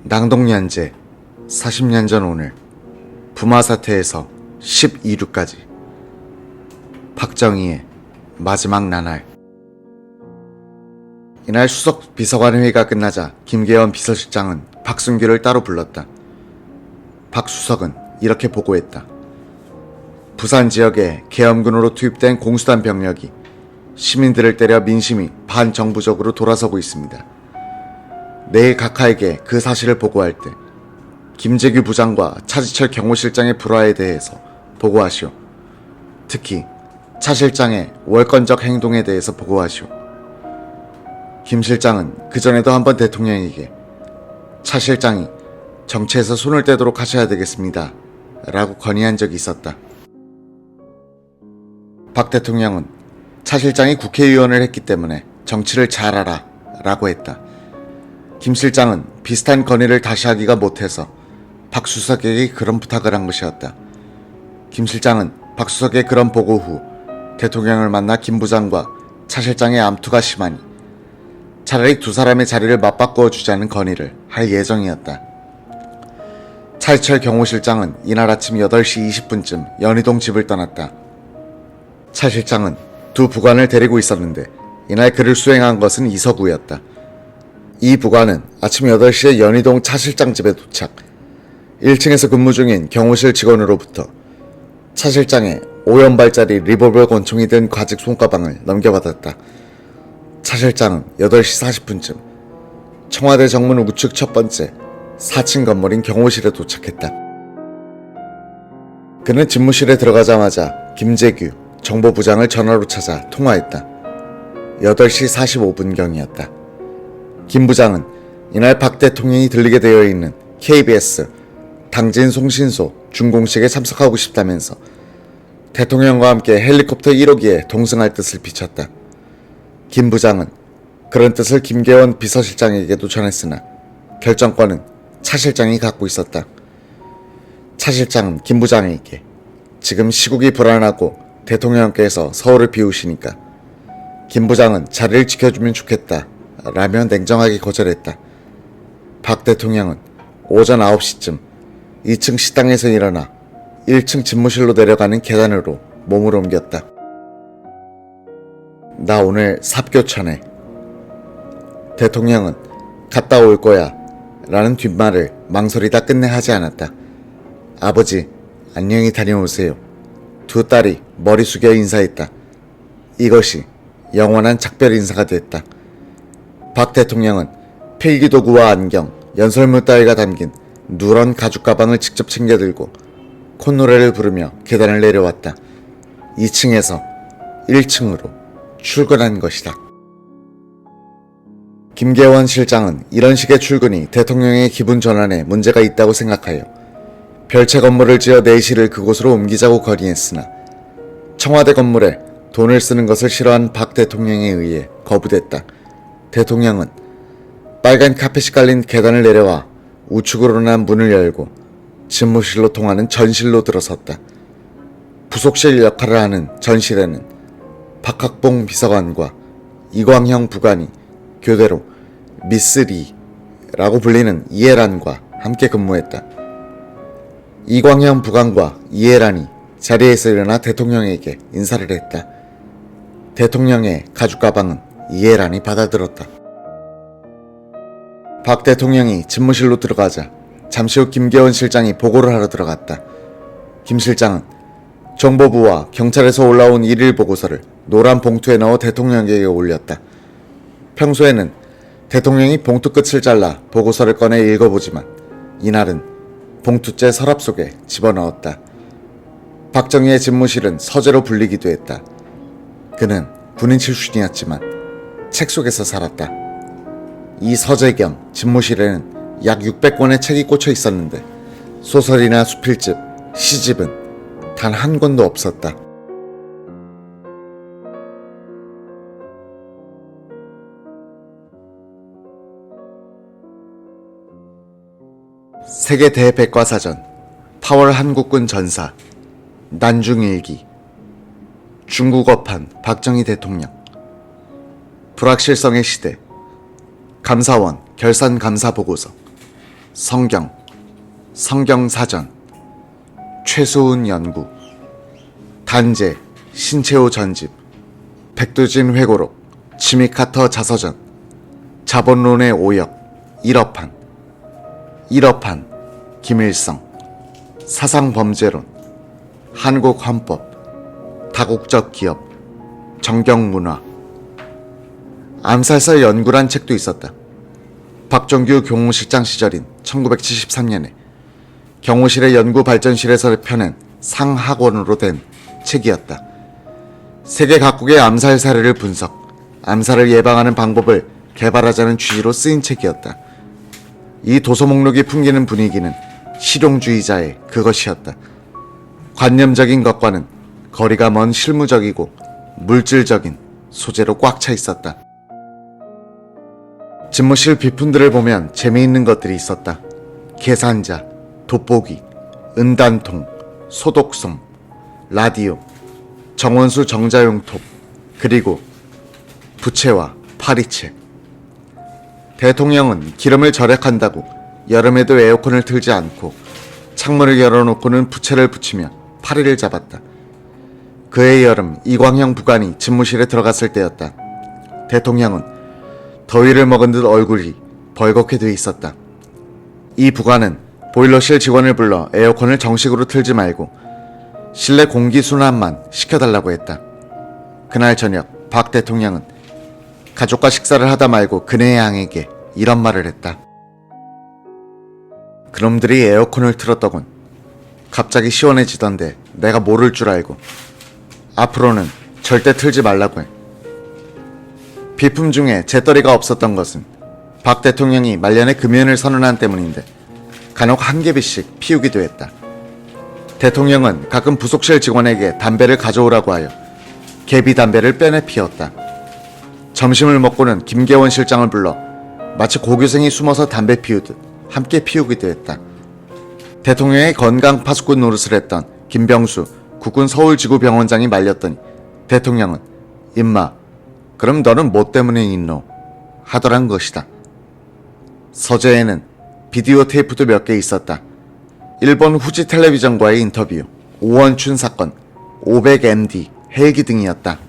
낭독연재 40년 전 오늘 부마 사태에서 12루까지 박정희의 마지막 나날. 이날 수석 비서관 회의가 끝나자 김계원 비서실장은 박순규를 따로 불렀다. 박 수석은 이렇게 보고했다. 부산 지역에 계엄군으로 투입된 공수단 병력이 시민들을 때려 민심이 반정부적으로 돌아서고 있습니다. 내일 각하에게 그 사실을 보고할 때 김재규 부장과 차지철 경호실장의 불화에 대해서 보고하시오. 특히 차 실장의 월권적 행동에 대해서 보고하시오. 김 실장은 그전에도 한번 대통령에게 차 실장이 정치에서 손을 떼도록 하셔야 되겠습니다 라고 건의한 적이 있었다. 박 대통령은 차 실장이 국회의원을 했기 때문에 정치를 잘 알아 라고 했다. 김 실장은 비슷한 건의를 다시 하기가 못해서 박 수석에게 그런 부탁을 한 것이었다. 김 실장은 박 수석의 그런 보고 후 대통령을 만나 김 부장과 차 실장의 암투가 심하니 차라리 두 사람의 자리를 맞바꾸어 주자는 건의를 할 예정이었다. 차지철 경호실장은 이날 아침 8시 20분쯤 연희동 집을 떠났다. 차 실장은 두 부관을 데리고 있었는데 이날 그를 수행한 것은 이서구였다. 이 부관은 아침 8시에 연희동 차 실장 집에 도착. 1층에서 근무 중인 경호실 직원으로부터 차 실장의 5연발짜리 리볼버 권총이 든 과직 손가방을 넘겨받았다. 차 실장은 8시 40분쯤 청와대 정문 우측 첫 번째 4층 건물인 경호실에 도착했다. 그는 집무실에 들어가자마자 김재규 정보부장을 전화로 찾아 통화했다. 8시 45분경이었다. 김 부장은 이날 박 대통령이 들리게 되어 있는 KBS 당진 송신소 준공식에 참석하고 싶다면서 대통령과 함께 헬리콥터 1호기에 동승할 뜻을 비쳤다. 김 부장은 그런 뜻을 김계원 비서실장에게도 전했으나 결정권은 차 실장이 갖고 있었다. 차 실장은 김 부장에게 지금 시국이 불안하고 대통령께서 서울을 비우시니까 김 부장은 자리를 지켜주면 좋겠다 라며 냉정하게 거절했다. 박 대통령은 오전 9시쯤 2층 식당에서 일어나 1층 집무실로 내려가는 계단으로 몸을 옮겼다. 나 오늘 삽교천해. 대통령은 갔다 올 거야 라는 뒷말을 망설이다 끝내 하지 않았다. 아버지 안녕히 다녀오세요. 두 딸이 머리 숙여 인사했다. 이것이 영원한 작별 인사가 됐다. 박 대통령은 필기도구와 안경, 연설문 따위가 담긴 누런 가죽 가방을 직접 챙겨 들고 콧노래를 부르며 계단을 내려왔다. 2층에서 1층으로 출근한 것이다. 김계원 실장은 이런 식의 출근이 대통령의 기분 전환에 문제가 있다고 생각하여 별채 건물을 지어 내실을 그곳으로 옮기자고 건의했으나 청와대 건물에 돈을 쓰는 것을 싫어한 박 대통령에 의해 거부됐다. 대통령은 빨간 카펫이 깔린 계단을 내려와 우측으로 난 문을 열고 집무실로 통하는 전실로 들어섰다. 부속실 역할을 하는 전실에는 박학봉 비서관과 이광형 부관이 교대로 미스 리라고 불리는 이해란과 함께 근무했다. 이광형 부관과 이해란이 자리에서 일어나 대통령에게 인사를 했다. 대통령의 가죽 가방은 이해란이 받아들었다. 박 대통령이 집무실로 들어가자 잠시 후 김계원 실장이 보고를 하러 들어갔다. 김 실장은 정보부와 경찰에서 올라온 일일 보고서를 노란 봉투에 넣어 대통령에게 올렸다. 평소에는 대통령이 봉투 끝을 잘라 보고서를 꺼내 읽어보지만 이날은 봉투째 서랍 속에 집어넣었다. 박정희의 집무실은 서재로 불리기도 했다. 그는 군인 출신이었지만 책 속에서 살았다. 이 서재 겸 집무실에는 약 600권의 책이 꽂혀 있었는데 소설이나 수필집, 시집은 단 한 권도 없었다. 세계 대백과사전, 8월 한국군 전사, 난중일기, 중국어판 박정희 대통령, 불확실성의 시대, 감사원 결산 감사 보고서, 성경, 성경사전, 최소은 연구, 단제, 신채호 전집, 백두진 회고록, 지미카터 자서전, 자본론의 오역, 일어판, 김일성, 사상범죄론, 한국헌법, 다국적 기업, 정경문화, 암살사 연구란 책도 있었다. 박정규 경호실장 시절인 1973년에 경호실의 연구발전실에서 펴낸 상학원으로 된 책이었다. 세계 각국의 암살 사례를 분석, 암살을 예방하는 방법을 개발하자는 취지로 쓰인 책이었다. 이 도서 목록이 풍기는 분위기는 실용주의자의 그것이었다. 관념적인 것과는 거리가 먼 실무적이고 물질적인 소재로 꽉 차 있었다. 집무실 비품들을 보면 재미있는 것들이 있었다. 계산자, 돋보기, 은단통, 소독솜, 라디오, 정원수 정자용 톱, 그리고 부채와 파리채. 대통령은 기름을 절약한다고 여름에도 에어컨을 틀지 않고 창문을 열어놓고는 부채를 붙이며 파리를 잡았다. 그해 여름 이광형 부관이 집무실에 들어갔을 때였다. 대통령은 더위를 먹은 듯 얼굴이 벌겋게 돼 있었다. 이 부관은 보일러실 직원을 불러 에어컨을 정식으로 틀지 말고 실내 공기순환만 시켜달라고 했다. 그날 저녁 박 대통령은 가족과 식사를 하다 말고 그네 양에게 이런 말을 했다. 그놈들이 에어컨을 틀었더군. 갑자기 시원해지던데 내가 모를 줄 알고. 앞으로는 절대 틀지 말라고 해. 비품 중에 재떨이가 없었던 것은 박 대통령이 말년에 금연을 선언한 때문인데 간혹 한 개비씩 피우기도 했다. 대통령은 가끔 부속실 직원에게 담배를 가져오라고 하여 개비 담배를 빼내 피웠다. 점심을 먹고는 김계원 실장을 불러 마치 고교생이 숨어서 담배 피우듯 함께 피우기도 했다. 대통령의 건강 파수꾼 노릇을 했던 김병수 국군 서울지구병원장이 말렸더니 대통령은 임마 그럼 너는 뭐 때문에 있노? 하더란 것이다. 서재에는 비디오 테이프도 몇 개 있었다. 일본 후지 텔레비전과의 인터뷰, 오원춘 사건, 500MD, 헬기 등이었다.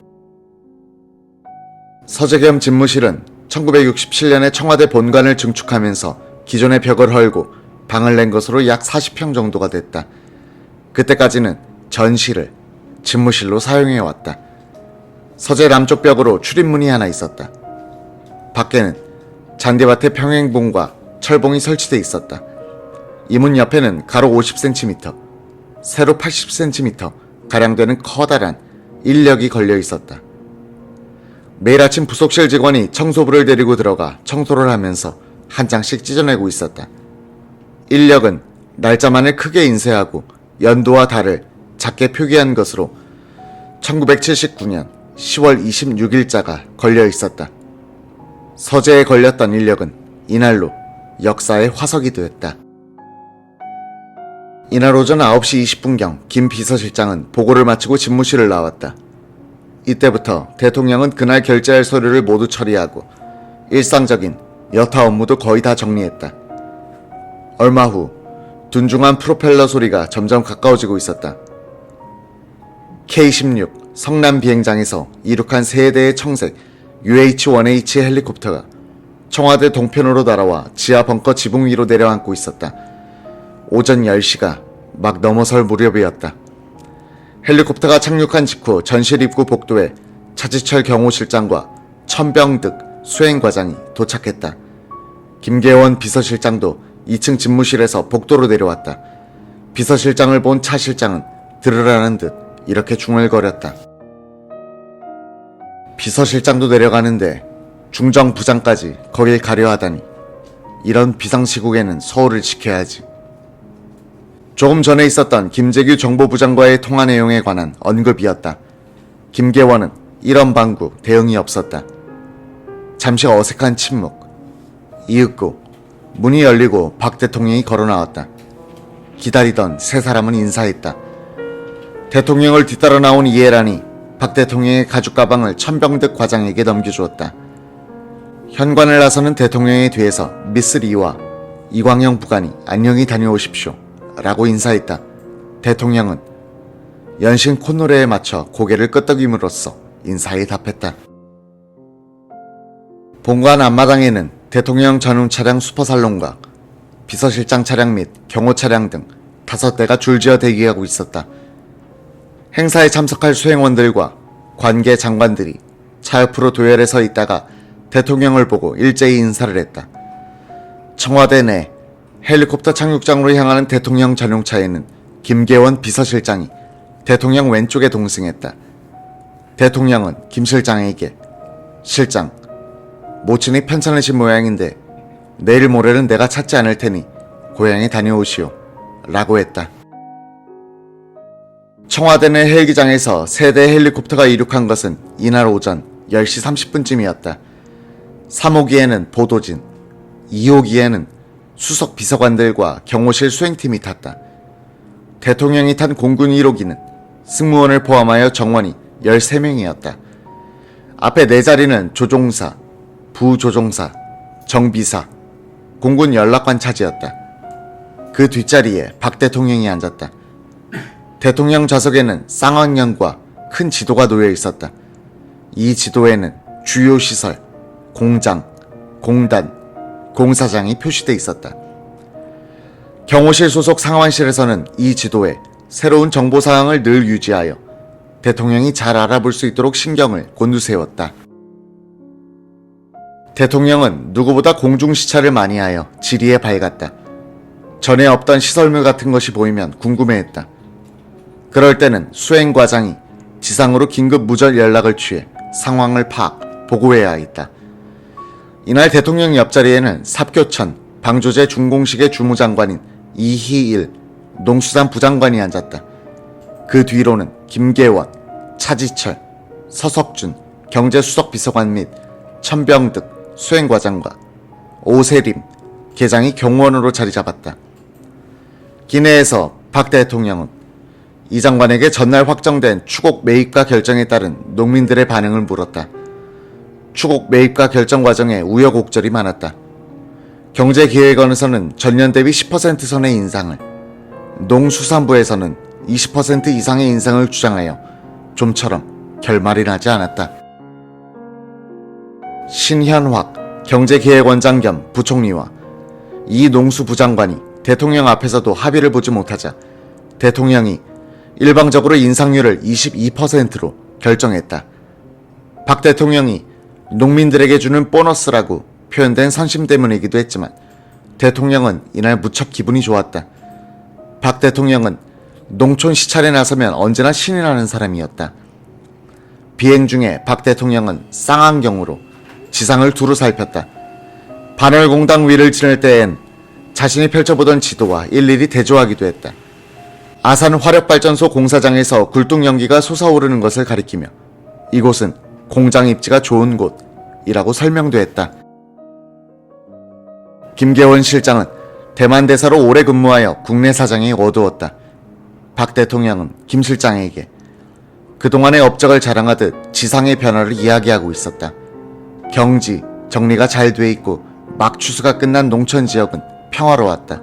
서재 겸 집무실은 1967년에 청와대 본관을 증축하면서 기존의 벽을 헐고 방을 낸 것으로 약 40평 정도가 됐다. 그때까지는 전실을 집무실로 사용해왔다. 서재 남쪽 벽으로 출입문이 하나 있었다. 밖에는 잔디밭의 평행봉과 철봉이 설치돼 있었다. 이 문 옆에는 가로 50cm, 세로 80cm 가량 되는 커다란 인력이 걸려 있었다. 매일 아침 부속실 직원이 청소부를 데리고 들어가 청소를 하면서 한 장씩 찢어내고 있었다. 인력은 날짜만을 크게 인쇄하고 연도와 달을 작게 표기한 것으로 1979년 10월 26일자가 걸려 있었다. 서재에 걸렸던 인력은 이날로 역사의 화석이 되었다. 이날 오전 9시 20분경 김 비서실장은 보고를 마치고 집무실을 나왔다. 이때부터 대통령은 그날 결제할 서류를 모두 처리하고 일상적인 여타 업무도 거의 다 정리했다. 얼마 후 둔중한 프로펠러 소리가 점점 가까워지고 있었다. K-16 성남 비행장에서 이륙한 세 대의 청색 UH-1H 헬리콥터가 청와대 동편으로 날아와 지하 벙커 지붕 위로 내려앉고 있었다. 오전 10시가 막 넘어설 무렵이었다. 헬리콥터가 착륙한 직후 전실 입구 복도에 차지철 경호실장과 천병득 수행과장이 도착했다. 김계원 비서실장도 2층 집무실에서 복도로 내려왔다. 비서실장을 본 차 실장은 들으라는 듯 이렇게 중얼거렸다. 비서실장도 내려가는데 중정부장까지 거길 가려 하다니. 이런 비상시국에는 서울을 지켜야지. 조금 전에 있었던 김재규 정보부장과의 통화 내용에 관한 언급이었다. 김계원은 이런 방구 대응이 없었다. 잠시 어색한 침묵. 이윽고 문이 열리고 박 대통령이 걸어 나왔다. 기다리던 세 사람은 인사했다. 대통령을 뒤따라 나온 이해란이 박 대통령의 가죽 가방을 천병득 과장에게 넘겨주었다. 현관을 나서는 대통령의 뒤에서 미스 리와 이광영 부관이 안녕히 다녀오십시오 라고 인사했다. 대통령은 연신 콧노래에 맞춰 고개를 끄덕임으로써 인사에 답했다. 본관 앞마당에는 대통령 전용 차량 슈퍼살론과 비서실장 차량 및 경호 차량 등 5대가 줄지어 대기하고 있었다. 행사에 참석할 수행원들과 관계 장관들이 차 옆으로 도열해 서 있다가 대통령을 보고 일제히 인사를 했다. 청와대 내 헬리콥터 착륙장으로 향하는 대통령 전용차에는 김계원 비서실장이 대통령 왼쪽에 동승했다. 대통령은 김 실장에게 실장, 모친이 편찮으신 모양인데 내일 모레는 내가 찾지 않을 테니 고향에 다녀오시오 라고 했다. 청와대 내 헬기장에서 세대 헬리콥터가 이륙한 것은 이날 오전 10시 30분쯤이었다. 3호기에는 보도진, 2호기에는 수석 비서관들과 경호실 수행팀이 탔다. 대통령이 탄 공군 1호기는 승무원을 포함하여 정원이 13명이었다. 앞에 4자리는 조종사, 부조종사, 정비사, 공군 연락관 차지였다. 그 뒷자리에 박 대통령이 앉았다. 대통령 좌석에는 쌍왕년과 큰 지도가 놓여 있었다. 이 지도에는 주요 시설, 공장, 공단, 공사장이 표시돼 있었다. 경호실 소속 상황실에서는 이 지도에 새로운 정보사항을 늘 유지하여 대통령이 잘 알아볼 수 있도록 신경을 곤두세웠다. 대통령은 누구보다 공중시찰을 많이 하여 지리에 밝았다. 전에 없던 시설물 같은 것이 보이면 궁금해했다. 그럴 때는 수행과장이 지상으로 긴급 무절 연락을 취해 상황을 파악, 보고해야 했다. 이날 대통령 옆자리에는 삽교천 방조제 중공식의 주무장관인 이희일 농수산 부장관이 앉았다. 그 뒤로는 김계원, 차지철, 서석준 경제수석 비서관 및 천병득 수행과장과 오세림 계장이 경호원으로 자리 잡았다. 기내에서 박 대통령은 이 장관에게 전날 확정된 추곡 매입가 결정에 따른 농민들의 반응을 물었다. 추곡 매입가 결정 과정에 우여곡절이 많았다. 경제기획원에서는 전년 대비 10% 선의 인상을, 농수산부에서는 20% 이상의 인상을 주장하여 좀처럼 결말이 나지 않았다. 신현확 경제기획원장 겸 부총리와 이 농수부 장관이 대통령 앞에서도 합의를 보지 못하자 대통령이 일방적으로 인상률을 22%로 결정했다. 박 대통령이 농민들에게 주는 보너스라고 표현된 선심 때문이기도 했지만 대통령은 이날 무척 기분이 좋았다. 박 대통령은 농촌 시찰에 나서면 언제나 신이 나는 사람이었다. 비행 중에 박 대통령은 쌍안경으로 지상을 두루 살폈다. 반월공당 위를 지날 때엔 자신이 펼쳐보던 지도와 일일이 대조하기도 했다. 아산 화력발전소 공사장에서 굴뚝 연기가 솟아오르는 것을 가리키며 이곳은 공장 입지가 좋은 곳이라고 설명도 했다. 김계원 실장은 대만 대사로 오래 근무하여 국내 사정이 어두웠다. 박 대통령은 김 실장에게 그동안의 업적을 자랑하듯 지상의 변화를 이야기하고 있었다. 경지, 정리가 잘 돼 있고 막 추수가 끝난 농촌 지역은 평화로웠다.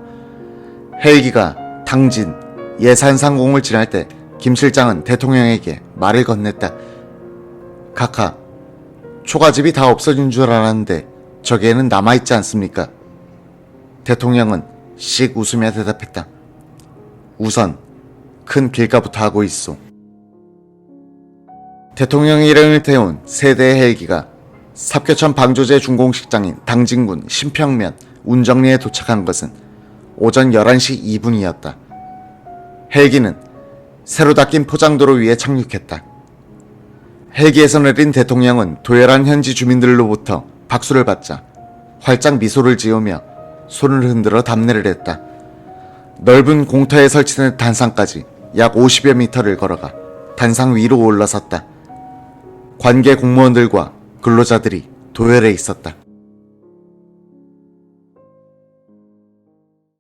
헬기가 당진, 예산 상공을 지날 때 김 실장은 대통령에게 말을 건넸다. 카카, 초가집이 다 없어진 줄 알았는데 저기에는 남아있지 않습니까? 대통령은 씩 웃으며 대답했다. 우선 큰 길가부터 하고 있소. 대통령의 일행을 태운 세대의 헬기가 삽교천 방조제 중공식장인 당진군 신평면 운정리에 도착한 것은 오전 11시 2분이었다. 헬기는 새로 닦인 포장도로 위에 착륙했다. 헬기에서 내린 대통령은 도열한 현지 주민들로부터 박수를 받자 활짝 미소를 지으며 손을 흔들어 답례를 했다. 넓은 공터에 설치된 단상까지 약 50여 미터를 걸어가 단상 위로 올라섰다. 관계 공무원들과 근로자들이 도열해 있었다.